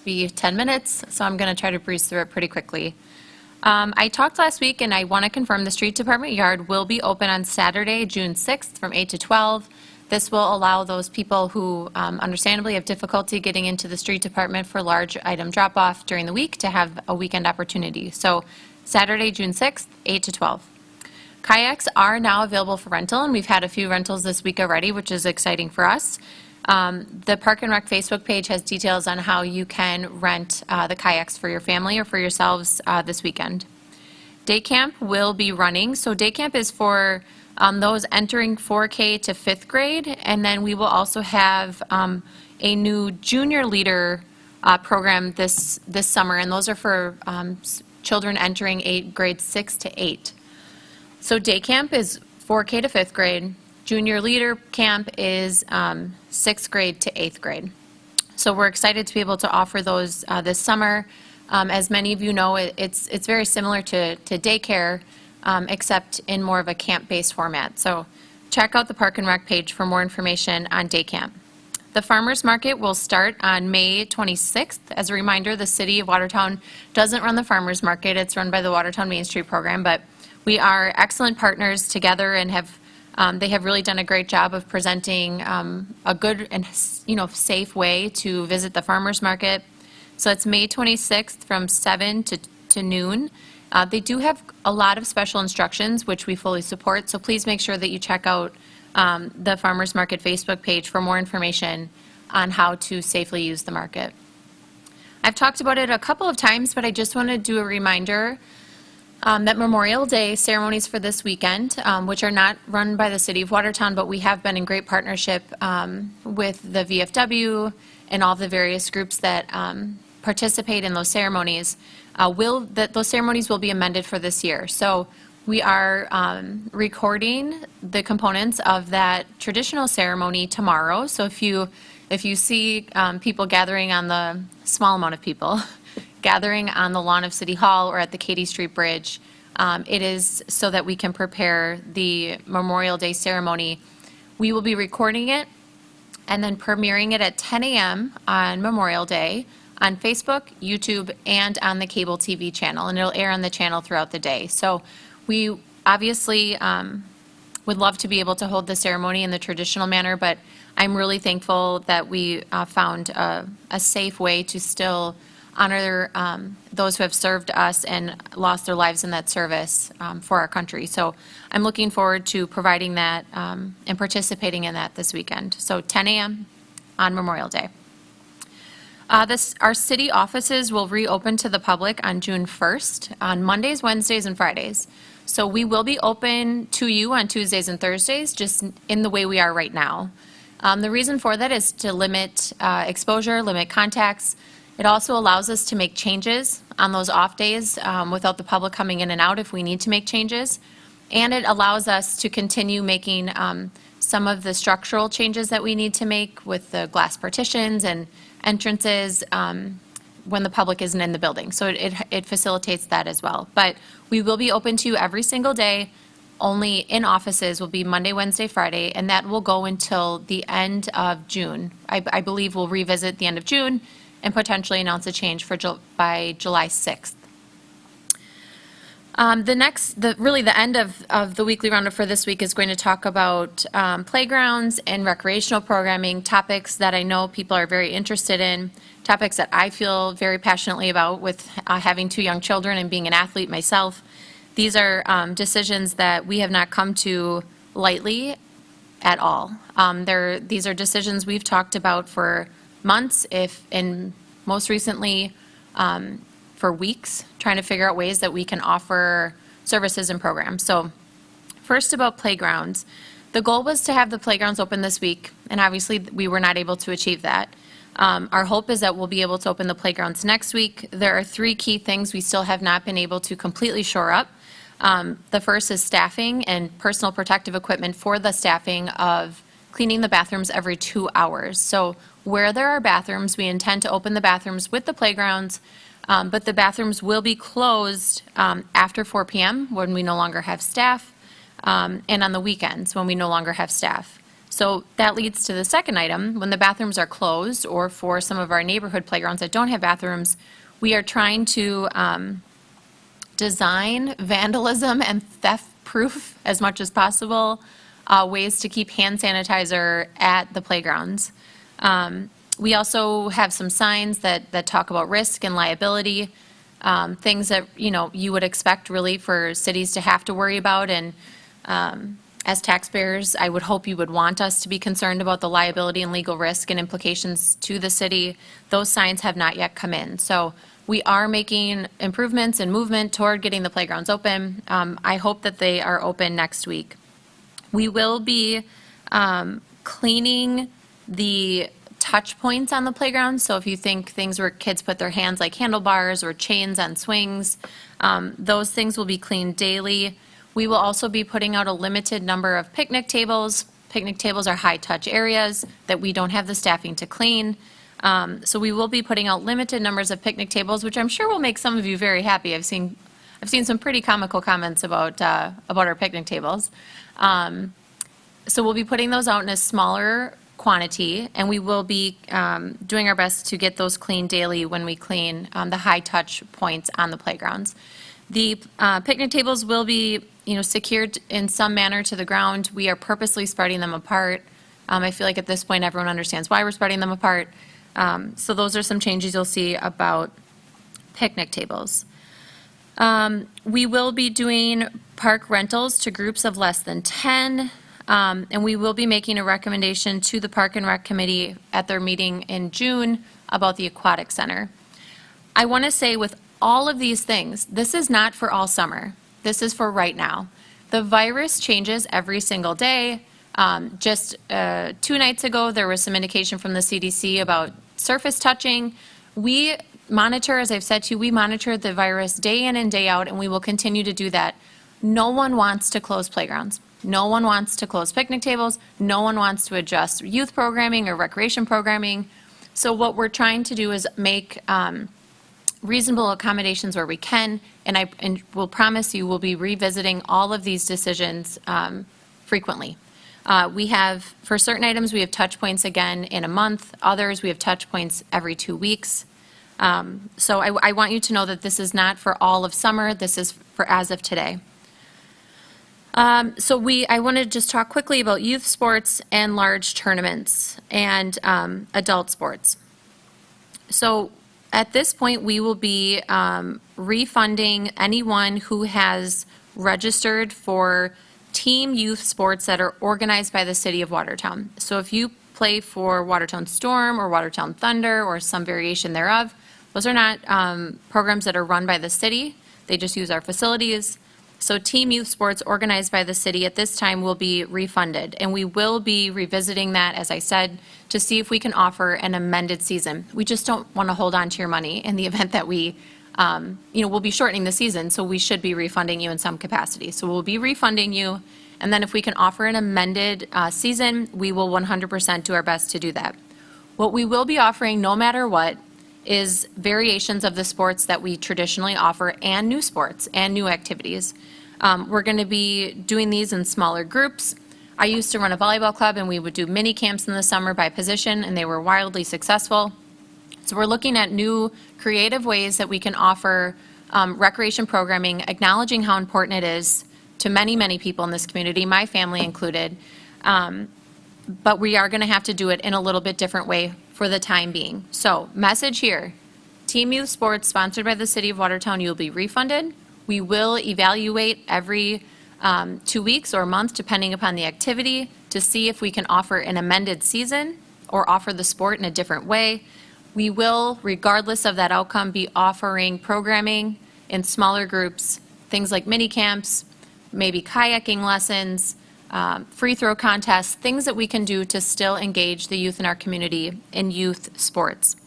be 10 minutes, so I'm going to try to breeze through it pretty quickly. I talked last week, and I want to confirm the street department yard will be open on Saturday, June 6th from 8 to 12. This will allow those people who understandably have difficulty getting into the street department for large item drop-off during the week to have a weekend opportunity. So Saturday, June 6th, 8 to 12. Kayaks are now available for rental, and we've had a few rentals this week already, which is exciting for us. The Park and Rec Facebook page has details on how you can rent the kayaks for your family or for yourselves this weekend. Day camp will be running. So day camp is for those entering 4K to 5th grade, and then we will also have a new junior leader program this summer, and those are for children entering grades 6 to 8. So day camp is 4K to 5th grade. Junior leader camp is 6th grade to 8th grade. So we're excited to be able to offer those this summer. As many of you know, it's very similar to daycare, except in more of a camp-based format. So check out the Park and Rec page for more information on day camp. The farmers market will start on May 26th. As a reminder, the city of Watertown doesn't run the farmers market. It's run by the Watertown Main Street program, but we are excellent partners together and they have really done a great job of presenting a good and safe way to visit the farmers market. So it's May 26th from 7 to noon. They do have a lot of special instructions, which we fully support, so please make sure that you check out the farmers market Facebook page for more information on how to safely use the market. I've talked about it a couple of times, but I just want to do a reminder that Memorial Day ceremonies for this weekend, which are not run by the City of Watertown, but we have been in great partnership with the VFW and all the various groups that participate in those ceremonies, those ceremonies will be amended for this year. So we are recording the components of that traditional ceremony tomorrow. So if you see people gathering on the small amount of people gathering on the lawn of City Hall or at the Katy Street Bridge, it is so that we can prepare the Memorial Day ceremony. We will be recording it and then premiering it at 10 a.m. on Memorial Day on Facebook, YouTube, and on the cable TV channel, and it'll air on the channel throughout the day. So we obviously would love to be able to hold the ceremony in the traditional manner, but I'm really thankful that we found a safe way to still honor those who have served us and lost their lives in that service for our country. So I'm looking forward to providing that and participating in that this weekend. So 10 a.m. on Memorial Day. Our city offices will reopen to the public on June 1st on Mondays, Wednesdays, and Fridays. So we will be open to you on Tuesdays and Thursdays, just in the way we are right now. The reason for that is to limit exposure, limit contacts. It also allows us to make changes on those off days without the public coming in and out if we need to make changes. And it allows us to continue making some of the structural changes that we need to make with the glass partitions and entrances when the public isn't in the building. So it facilitates that as well. But we will be open to you every single day. Only in offices will be Monday, Wednesday, Friday, and that will go until the end of June. I believe we'll revisit the end of June and potentially announce a change by July 6th. The end of the weekly roundup for this week is going to talk about playgrounds and recreational programming, topics that I know people are very interested in, topics that I feel very passionately about with having 2 young children and being an athlete myself. These are decisions that we have not come to lightly at all. These are decisions we've talked about for months, and most recently for weeks, trying to figure out ways that we can offer services and programs. So first, about playgrounds. The goal was to have the playgrounds open this week, and obviously we were not able to achieve that. Our hope is that we'll be able to open the playgrounds next week. There are 3 key things we still have not been able to completely shore up. The first is staffing and personal protective equipment for the staffing of cleaning the bathrooms every 2 hours. So where there are bathrooms, we intend to open the bathrooms with the playgrounds, but the bathrooms will be closed after 4 p.m. when we no longer have staff, and on the weekends when we no longer have staff. So that leads to the second item. When the bathrooms are closed, or for some of our neighborhood playgrounds that don't have bathrooms, we are trying to design vandalism and theft-proof as much as possible ways to keep hand sanitizer at the playgrounds. We also have some signs that talk about risk and liability, things that, you would expect really for cities to have to worry about. And as taxpayers, I would hope you would want us to be concerned about the liability and legal risk and implications to the city. Those signs have not yet come in. So we are making improvements and movement toward getting the playgrounds open. I hope that they are open next week. We will be cleaning the touch points on the playground. So if you think things where kids put their hands, like handlebars or chains on swings, those things will be cleaned daily. We will also be putting out a limited number of picnic tables. Picnic tables are high-touch areas that we don't have the staffing to clean. So we will be putting out limited numbers of picnic tables, which I'm sure will make some of you very happy. I've seen some pretty comical comments about our picnic tables. So we'll be putting those out in a smaller quantity, and we will be doing our best to get those cleaned daily when we clean the high-touch points on the playgrounds. The picnic tables will be, secured in some manner to the ground. We are purposely spreading them apart. I feel like at this point everyone understands why we're spreading them apart. So those are some changes you'll see about picnic tables. We will be doing park rentals to groups of less than 10. And we will be making a recommendation to the Park and Rec Committee at their meeting in June about the Aquatic Center. I want to say with all of these things, this is not for all summer. This is for right now. The virus changes every single day. Just 2 nights ago, there was some indication from the CDC about surface touching. We monitor, as I've said to you, we monitor the virus day in and day out, and we will continue to do that. No one wants to close playgrounds. No one wants to close picnic tables. No one wants to adjust youth programming or recreation programming. So what we're trying to do is make reasonable accommodations where we can, and I will promise you we'll be revisiting all of these decisions frequently. We have, for certain items, we have touch points again in a month. Others, we have touch points every 2 weeks. So I want you to know that this is not for all of summer. This is for as of today. I want to just talk quickly about youth sports and large tournaments and adult sports. So at this point, we will be refunding anyone who has registered for team youth sports that are organized by the City of Watertown. So if you play for Watertown Storm or Watertown Thunder or some variation thereof, those are not programs that are run by the city. They just use our facilities. So team youth sports organized by the city at this time will be refunded, and we will be revisiting that, as I said, to see if we can offer an amended season. We just don't want to hold on to your money in the event that we, we'll be shortening the season, so we should be refunding you in some capacity. So we'll be refunding you, and then if we can offer an amended season, we will 100% do our best to do that. What we will be offering, no matter what, is variations of the sports that we traditionally offer and new sports and new activities. We're going to be doing these in smaller groups. I used to run a volleyball club, and we would do mini camps in the summer by position, and they were wildly successful. So we're looking at new creative ways that we can offer recreation programming, acknowledging how important it is to many, many people in this community, my family included. But we are going to have to do it in a little bit different way for the time being. So, message here, Team Youth Sports sponsored by the City of Watertown, you'll be refunded. We will evaluate every 2 weeks or a month, depending upon the activity, to see if we can offer an amended season or offer the sport in a different way. We will, regardless of that outcome, be offering programming in smaller groups, things like mini camps, maybe kayaking lessons, free throw contests, things that we can do to still engage the youth in our community in youth sports.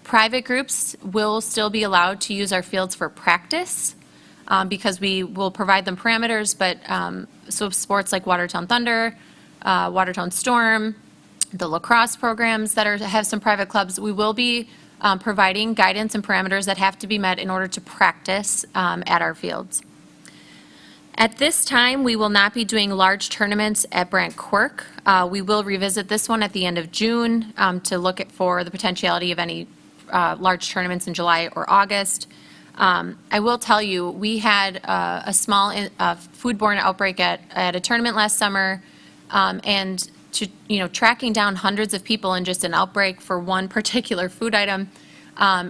Private groups will still be allowed to use our fields for practice because we will provide them parameters, but so sports like Watertown Thunder, Watertown Storm, the lacrosse programs that have some private clubs, we will be providing guidance and parameters that have to be met in order to practice at our fields. At this time, we will not be doing large tournaments at Brant Quirk. We will revisit this one at the end of June to look for the potentiality of any large tournaments in July or August. I will tell you, we had a small foodborne outbreak at a tournament last summer, and tracking down hundreds of people in just an outbreak for one particular food item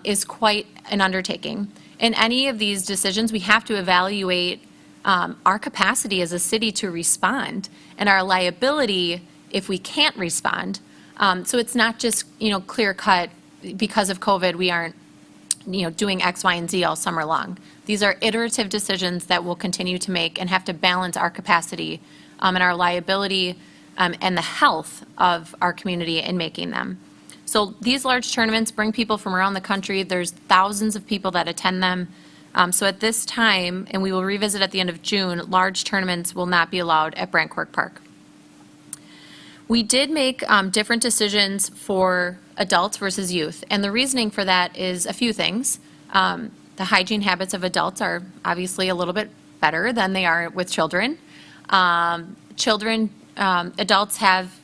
is quite an undertaking. In any of these decisions, we have to evaluate our capacity as a city to respond and our liability if we can't respond. So it's not just, clear cut because of COVID, we aren't, doing X, Y, and Z all summer long. These are iterative decisions that we'll continue to make and have to balance our capacity and our liability and the health of our community in making them. So these large tournaments bring people from around the country. There's thousands of people that attend them. So at this time, and we will revisit at the end of June, large tournaments will not be allowed at Brant Quirk Park. We did make different decisions for adults versus youth, and the reasoning for that is a few things. The hygiene habits of adults are obviously a little bit better than they are with children. Adults have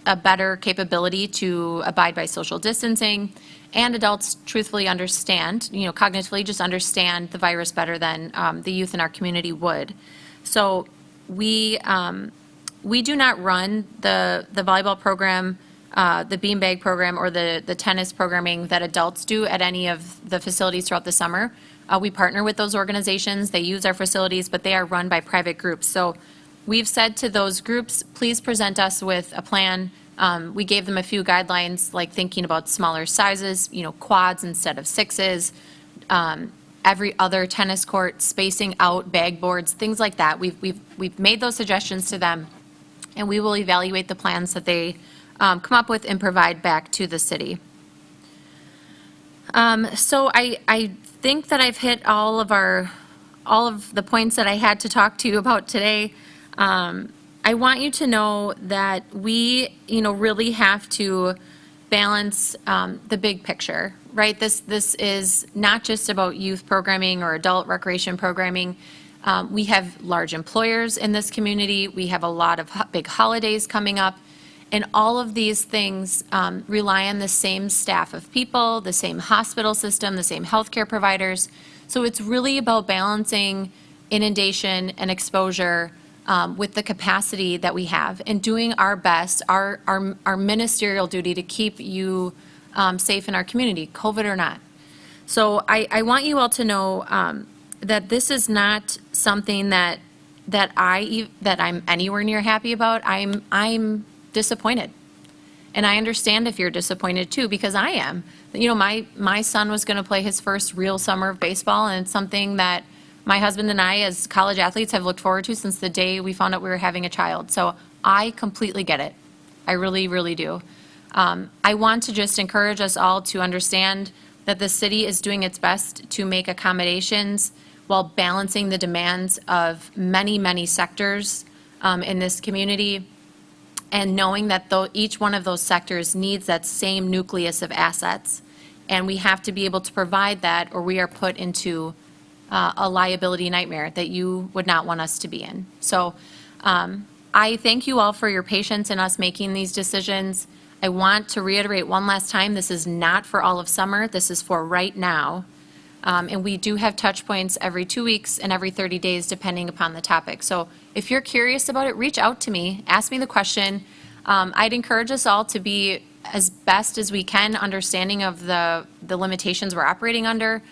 a better capability to abide by social distancing, and adults truthfully understand, cognitively just understand the virus better than the youth in our community would. So we do not run the volleyball program, the beanbag program, or the tennis programming that adults do at any of the facilities throughout the summer. We partner with those organizations. They use our facilities, but they are run by private groups. So we've said to those groups, please present us with a plan. We gave them a few guidelines, like thinking about smaller sizes, quads instead of sixes, every other tennis court, spacing out bag boards, things like that. We've made those suggestions to them, and we will evaluate the plans that they come up with and provide back to the city. So I think that I've hit all of the points that I had to talk to you about today. I want you to know that we, really have to balance the big picture, right? This is not just about youth programming or adult recreation programming. We have large employers in this community. We have a lot of big holidays coming up. And all of these things rely on the same staff of people, the same hospital system, the same healthcare providers. So it's really about balancing inundation and exposure with the capacity that we have and doing our best, our ministerial duty to keep you safe in our community, COVID or not. So I want you all to know that this is not something that I'm anywhere near happy about. I'm disappointed. And I understand if you're disappointed too, because I am. My son was going to play his first real summer of baseball, and it's something that my husband and I, as college athletes, have looked forward to since the day we found out we were having a child. So I completely get it. I really, really do. I want to just encourage us all to understand that the city is doing its best to make accommodations while balancing the demands of many, many sectors in this community, and knowing that each one of those sectors needs that same nucleus of assets. And we have to be able to provide that, or we are put into a liability nightmare that you would not want us to be in. So I thank you all for your patience in us making these decisions. I want to reiterate one last time, this is not for all of summer. This is for right now. And we do have touch points every 2 weeks and every 30 days, depending upon the topic. So if you're curious about it, reach out to me, ask me the question. I'd encourage us all to be as best as we can understanding of the limitations we're operating under.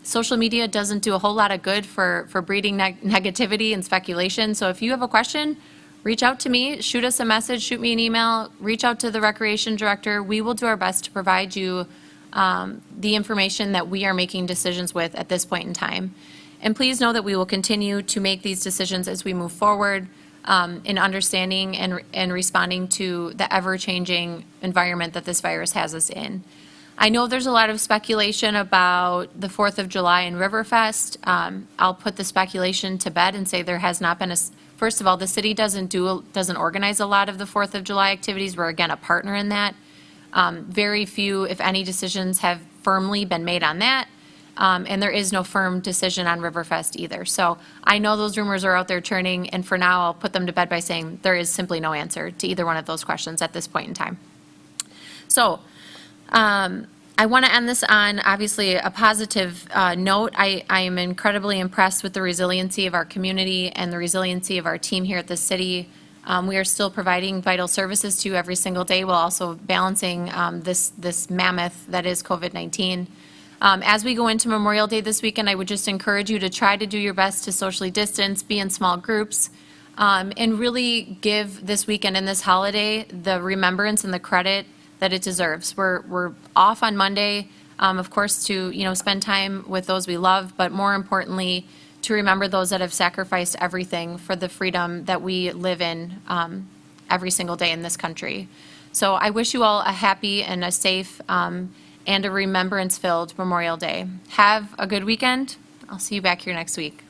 Social media doesn't do a whole lot of good for breeding negativity and speculation. So if you have a question, reach out to me, shoot us a message, shoot me an email, reach out to the recreation director. We will do our best to provide you the information that we are making decisions with at this point in time. And please know that we will continue to make these decisions as we move forward in understanding and responding to the ever-changing environment that this virus has us in. I know there's a lot of speculation about the 4th of July and Riverfest. I'll put the speculation to bed and say there has not been first of all, the city doesn't organize a lot of the 4th of July activities. We're again a partner in that. Very few, if any, decisions have firmly been made on that. And there is no firm decision on Riverfest either. So I know those rumors are out there churning, and for now, I'll put them to bed by saying there is simply no answer to either one of those questions at this point in time. So I want to end this on, obviously, a positive note. I am incredibly impressed with the resiliency of our community and the resiliency of our team here at the city. We are still providing vital services to you every single day while also balancing this mammoth that is COVID-19. As we go into Memorial Day this weekend, I would just encourage you to try to do your best to socially distance, be in small groups, and really give this weekend and this holiday the remembrance and the credit that it deserves. We're off on Monday, of course, to spend time with those we love, but more importantly, to remember those that have sacrificed everything for the freedom that we live in every single day in this country. So I wish you all a happy and a safe and a remembrance-filled Memorial Day. Have a good weekend. I'll see you back here next week.